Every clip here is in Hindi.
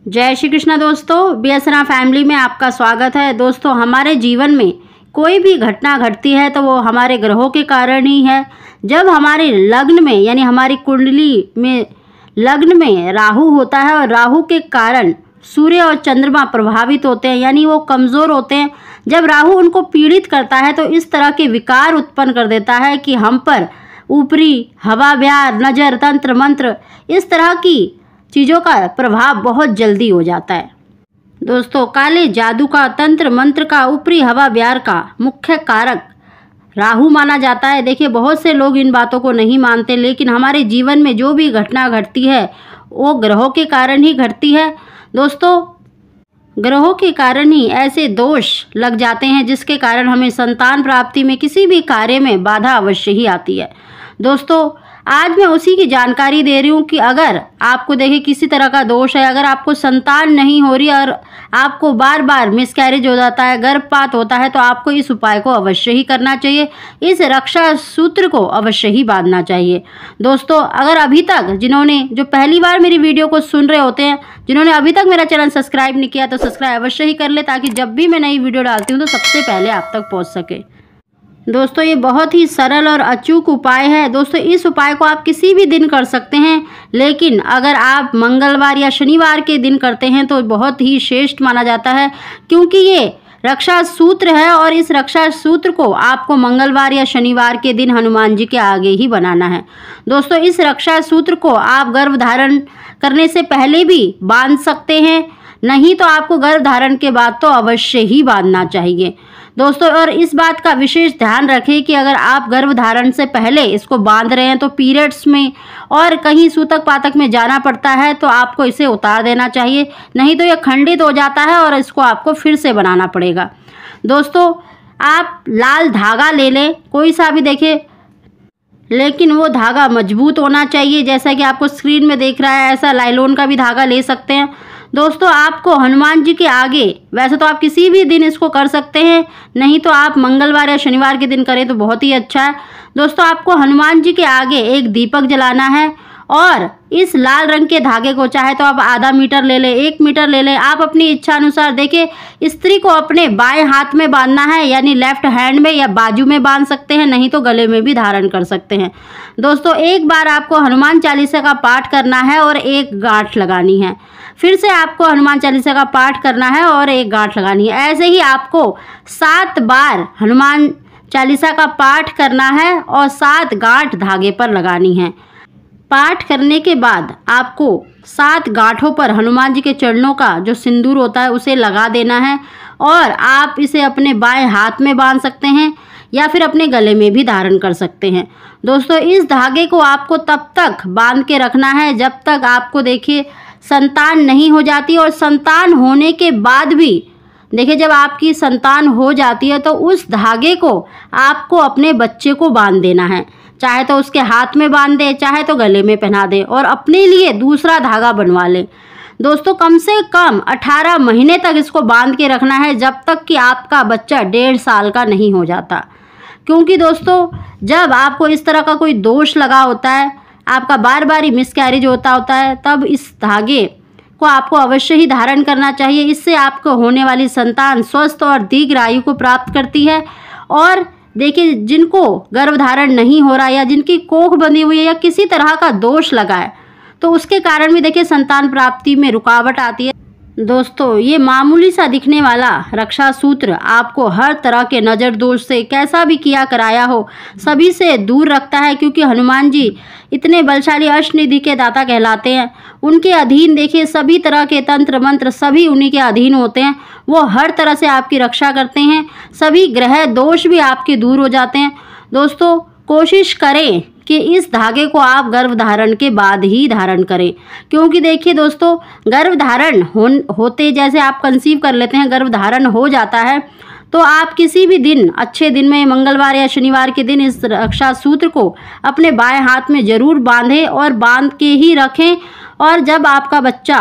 जय श्री कृष्ण दोस्तों, बीएसएनआर फैमिली में आपका स्वागत है। दोस्तों, हमारे जीवन में कोई भी घटना घटती है तो वो हमारे ग्रहों के कारण ही है। जब हमारे लग्न में यानी हमारी कुंडली में लग्न में राहु होता है और राहु के कारण सूर्य और चंद्रमा प्रभावित होते हैं यानी वो कमज़ोर होते हैं। जब राहु उनको पीड़ित करता है तो इस तरह के विकार उत्पन्न कर देता है कि हम पर ऊपरी हवा विहार, नज़र, तंत्र मंत्र इस तरह की चीज़ों का प्रभाव बहुत जल्दी हो जाता है। दोस्तों, काले जादू का, तंत्र मंत्र का, ऊपरी हवा विहार का मुख्य कारक राहु माना जाता है। देखिए, बहुत से लोग इन बातों को नहीं मानते, लेकिन हमारे जीवन में जो भी घटना घटती है वो ग्रहों के कारण ही घटती है। दोस्तों, ग्रहों के कारण ही ऐसे दोष लग जाते हैं जिसके कारण हमें संतान प्राप्ति में, किसी भी कार्य में बाधा अवश्य ही आती है। दोस्तों, आज मैं उसी की जानकारी दे रही हूँ कि अगर आपको देखिए किसी तरह का दोष है, अगर आपको संतान नहीं हो रही और आपको बार बार मिसकैरेज हो जाता है, गर्भपात होता है, तो आपको इस उपाय को अवश्य ही करना चाहिए। इस रक्षा सूत्र को अवश्य ही बांधना चाहिए। दोस्तों, अगर अभी तक जो पहली बार मेरी वीडियो को सुन रहे होते हैं, जिन्होंने अभी तक मेरा चैनल सब्सक्राइब नहीं किया तो सब्सक्राइब अवश्य ही कर ले, ताकि जब भी मैं नई वीडियो डालती हूँ तो सबसे पहले आप तक पहुँच सके। दोस्तों, ये बहुत ही सरल और अचूक उपाय है। दोस्तों, इस उपाय को आप किसी भी दिन कर सकते हैं, लेकिन अगर आप मंगलवार या शनिवार के दिन करते हैं तो बहुत ही श्रेष्ठ माना जाता है, क्योंकि ये रक्षा सूत्र है और इस रक्षा सूत्र को आपको मंगलवार या शनिवार के दिन हनुमान जी के आगे ही बनाना है। दोस्तों, इस रक्षा सूत्र को आप गर्भ धारण करने से पहले भी बांध सकते हैं, नहीं तो आपको गर्भ धारण के बाद तो अवश्य ही बांधना चाहिए। दोस्तों, और इस बात का विशेष ध्यान रखें कि अगर आप गर्भ धारण से पहले इसको बांध रहे हैं तो पीरियड्स में और कहीं सूतक पातक में जाना पड़ता है तो आपको इसे उतार देना चाहिए, नहीं तो यह खंडित हो जाता है और इसको आपको फिर से बनाना पड़ेगा। दोस्तों, आप लाल धागा ले लें, कोई सा भी देखें, लेकिन वो धागा मजबूत होना चाहिए। जैसा कि आपको स्क्रीन में देख रहा है, ऐसा लाइलॉन का भी धागा ले सकते हैं। दोस्तों, आपको हनुमान जी के आगे, वैसे तो आप किसी भी दिन इसको कर सकते हैं, नहीं तो आप मंगलवार या शनिवार के दिन करें तो बहुत ही अच्छा है। दोस्तों, आपको हनुमान जी के आगे एक दीपक जलाना है और इस लाल रंग के धागे को चाहे तो आप आधा मीटर ले लें, 1 मीटर ले लें, आप अपनी इच्छा अनुसार। देखिए, स्त्री को अपने बाएं हाथ में बांधना है, यानी लेफ्ट हैंड में या बाजू में बांध सकते हैं, नहीं तो गले में भी धारण कर सकते हैं। दोस्तों, एक बार आपको हनुमान चालीसा का पाठ करना है और एक गांठ लगानी है, फिर से आपको हनुमान चालीसा का पाठ करना है और एक गांठ लगानी है। ऐसे ही आपको 7 बार हनुमान चालीसा का पाठ करना है और 7 गांठ धागे पर लगानी है। पाठ करने के बाद आपको 7 गांठों पर हनुमान जी के चरणों का जो सिंदूर होता है उसे लगा देना है और आप इसे अपने बाएं हाथ में बांध सकते हैं या फिर अपने गले में भी धारण कर सकते हैं। दोस्तों, इस धागे को आपको तब तक बांध के रखना है जब तक आपको देखिए संतान नहीं हो जाती, और संतान होने के बाद भी देखिए जब आपकी संतान हो जाती है तो उस धागे को आपको अपने बच्चे को बांध देना है, चाहे तो उसके हाथ में बांध दे, चाहे तो गले में पहना दे और अपने लिए दूसरा धागा बनवा ले। दोस्तों, कम से कम 18 महीने तक इसको बांध के रखना है, जब तक कि आपका बच्चा 1.5 साल का नहीं हो जाता। क्योंकि दोस्तों, जब आपको इस तरह का कोई दोष लगा होता है, आपका बार बार ही मिसकैरेज होता है, तब इस धागे को आपको अवश्य ही धारण करना चाहिए। इससे आपको होने वाली संतान स्वस्थ और दीर्घ आयु को प्राप्त करती है। और देखिए, जिनको गर्भधारण नहीं हो रहा या जिनकी कोख बंधी हुई है या किसी तरह का दोष लगा है तो उसके कारण भी देखिए संतान प्राप्ति में रुकावट आती है। दोस्तों, ये मामूली सा दिखने वाला रक्षा सूत्र आपको हर तरह के नज़र दोष से, कैसा भी किया कराया हो, सभी से दूर रखता है, क्योंकि हनुमान जी इतने बलशाली अष्टनिधि के दाता कहलाते हैं। उनके अधीन देखिए सभी तरह के तंत्र मंत्र सभी उन्हीं के अधीन होते हैं। वो हर तरह से आपकी रक्षा करते हैं, सभी ग्रह दोष भी आपके दूर हो जाते हैं। दोस्तों, कोशिश करें कि इस धागे को आप गर्भधारण के बाद ही धारण करें, क्योंकि देखिए दोस्तों, गर्भधारण होते जैसे आप कंसीव कर लेते हैं, गर्भधारण हो जाता है तो आप किसी भी दिन, अच्छे दिन में, मंगलवार या शनिवार के दिन इस रक्षा सूत्र को अपने बाएं हाथ में जरूर बांधें और बांध के ही रखें। और जब आपका बच्चा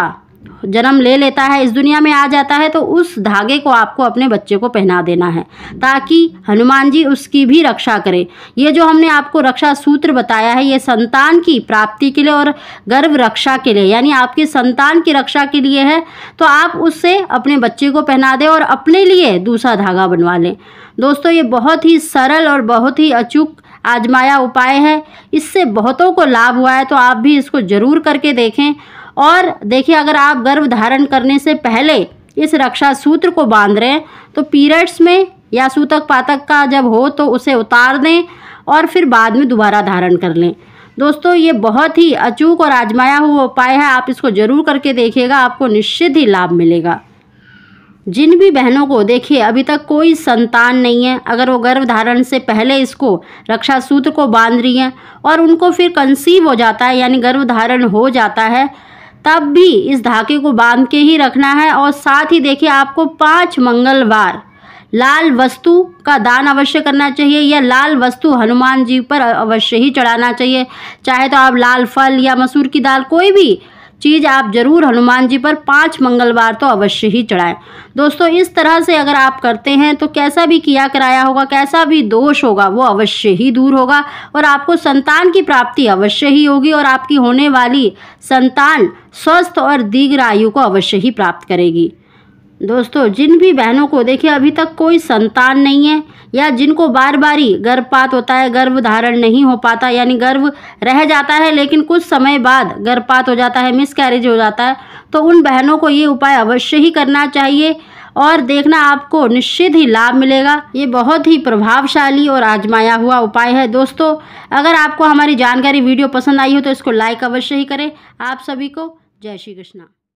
जन्म ले लेता है, इस दुनिया में आ जाता है, तो उस धागे को आपको अपने बच्चे को पहना देना है ताकि हनुमान जी उसकी भी रक्षा करें। ये जो हमने आपको रक्षा सूत्र बताया है, ये संतान की प्राप्ति के लिए और गर्भ रक्षा के लिए, यानी आपके संतान की रक्षा के लिए है। तो आप उससे अपने बच्चे को पहना दें और अपने लिए दूसरा धागा बनवा लें। दोस्तों, ये बहुत ही सरल और बहुत ही अचूक आजमाया उपाय है। इससे बहुतों को लाभ हुआ है, तो आप भी इसको ज़रूर करके देखें। और देखिए, अगर आप गर्भ धारण करने से पहले इस रक्षा सूत्र को बांध रहे हैं तो पीरियड्स में या सूतक पातक का जब हो तो उसे उतार दें और फिर बाद में दोबारा धारण कर लें। दोस्तों, ये बहुत ही अचूक और आजमाया हुआ उपाय है, आप इसको ज़रूर करके देखिएगा, आपको निश्चित ही लाभ मिलेगा। जिन भी बहनों को देखिए अभी तक कोई संतान नहीं है, अगर वो गर्भ धारण से पहले इसको रक्षा सूत्र को बांध रही हैं और उनको फिर कंसीव हो जाता है यानी गर्भ धारण हो जाता है, तब भी इस धागे को बांध के ही रखना है। और साथ ही देखिए, आपको 5 मंगलवार लाल वस्तु का दान अवश्य करना चाहिए, या लाल वस्तु हनुमान जी पर अवश्य ही चढ़ाना चाहिए। चाहे तो आप लाल फल या मसूर की दाल, कोई भी चीज़ आप जरूर हनुमान जी पर 5 मंगलवार तो अवश्य ही चढ़ाएं। दोस्तों, इस तरह से अगर आप करते हैं तो कैसा भी किया कराया होगा, कैसा भी दोष होगा, वो अवश्य ही दूर होगा और आपको संतान की प्राप्ति अवश्य ही होगी और आपकी होने वाली संतान स्वस्थ और दीर्घ आयु को अवश्य ही प्राप्त करेगी। दोस्तों, जिन भी बहनों को देखिए अभी तक कोई संतान नहीं है या जिनको बार बार ही गर्भपात होता है, गर्भ धारण नहीं हो पाता, यानी गर्भ रह जाता है लेकिन कुछ समय बाद गर्भपात हो जाता है, मिसकैरेज हो जाता है, तो उन बहनों को ये उपाय अवश्य ही करना चाहिए और देखना आपको निश्चित ही लाभ मिलेगा। ये बहुत ही प्रभावशाली और आजमाया हुआ उपाय है। दोस्तों, अगर आपको हमारी जानकारी वीडियो पसंद आई हो तो इसको लाइक अवश्य ही करें। आप सभी को जय श्री कृष्णा।